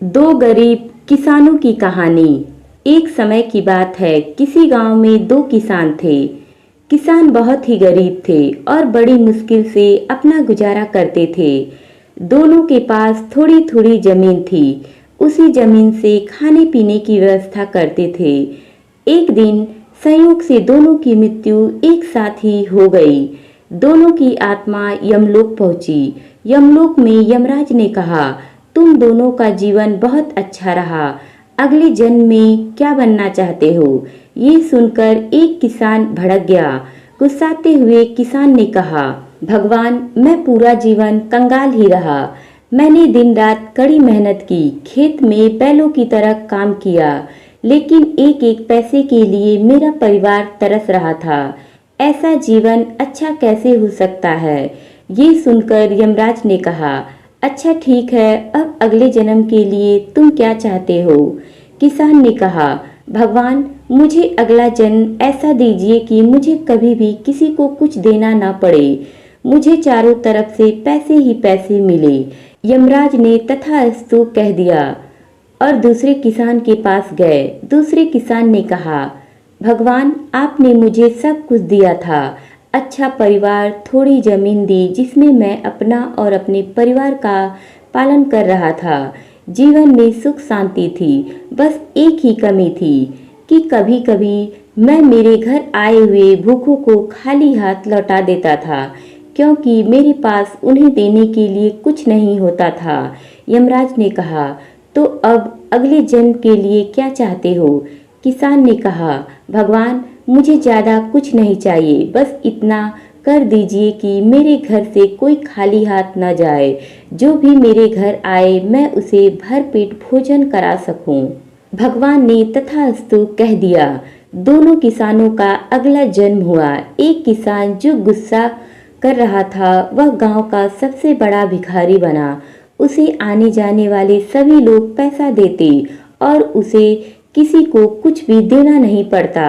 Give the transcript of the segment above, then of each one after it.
दो गरीब किसानों की कहानी। एक समय की बात है, किसी गांव में दो किसान थे। किसान बहुत ही गरीब थे और बड़ी मुश्किल से अपना गुजारा करते थे। दोनों के पास थोड़ी थोड़ी जमीन थी। उसी जमीन से खाने पीने की व्यवस्था करते थे। एक दिन संयोग से दोनों की मृत्यु एक साथ ही हो गई। दोनों की आत्मा यमलोक पहुंची। यमलोक में यमराज ने कहा, तुम दोनों का जीवन बहुत अच्छा रहा। अगले जन्म में क्या बनना चाहते हो? ये सुनकर एक किसान भड़क गया। गुस्साते हुए किसान ने कहा, भगवान, मैं पूरा जीवन कंगाल ही रहा। मैंने दिन रात कड़ी मेहनत की, खेत में बैलों की तरह काम किया, लेकिन एक एक पैसे के लिए मेरा परिवार तरस रहा था। ऐसा जीवन अच्छा कैसे हो सकता है? ये सुनकर यमराज ने कहा, अच्छा ठीक है, अब अगले जन्म के लिए तुम क्या चाहते हो? किसान ने कहा, भगवान, मुझे अगला जन्म ऐसा दीजिए कि मुझे कभी भी किसी को कुछ देना ना पड़े। मुझे चारों तरफ से पैसे ही पैसे मिले। यमराज ने तथास्तु कह दिया और दूसरे किसान के पास गए। दूसरे किसान ने कहा, भगवान, आपने मुझे सब कुछ दिया था, अच्छा परिवार, थोड़ी जमीन दी जिसमें मैं अपना और अपने परिवार का पालन कर रहा था। जीवन में सुख शांति थी। बस एक ही कमी थी कि कभी कभी मैं मेरे घर आए हुए भूखों को खाली हाथ लौटा देता था, क्योंकि मेरे पास उन्हें देने के लिए कुछ नहीं होता था। यमराज ने कहा, तो अब अगले जन्म के लिए क्या चाहते हो? किसान ने कहा, भगवान, मुझे ज़्यादा कुछ नहीं चाहिए, बस इतना कर दीजिए कि मेरे घर से कोई खाली हाथ न जाए। जो भी मेरे घर आए मैं उसे भरपेट भोजन करा सकूं। भगवान ने तथास्तु कह दिया। दोनों किसानों का अगला जन्म हुआ। एक किसान जो गुस्सा कर रहा था वह गांव का सबसे बड़ा भिखारी बना। उसे आने जाने वाले सभी लोग पैसा देते और उसे किसी को कुछ भी देना नहीं पड़ता।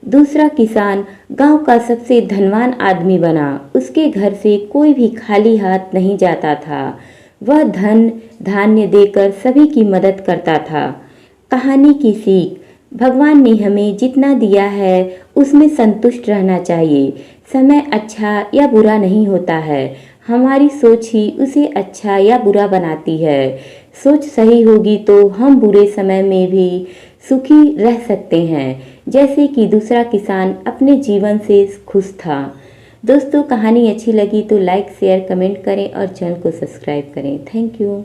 दूसरा किसान गांव का सबसे धनवान आदमी बना। उसके घर से कोई भी खाली हाथ नहीं जाता था। वह धन धान्य देकर सभी की मदद करता था। कहानी की सीख, भगवान ने हमें जितना दिया है उसमें संतुष्ट रहना चाहिए। समय अच्छा या बुरा नहीं होता है, हमारी सोच ही उसे अच्छा या बुरा बनाती है। सोच सही होगी तो हम बुरे समय में भी सुखी रह सकते हैं, जैसे कि दूसरा किसान अपने जीवन से खुश था। दोस्तों, कहानी अच्छी लगी तो लाइक शेयर कमेंट करें और चैनल को सब्सक्राइब करें। Thank you.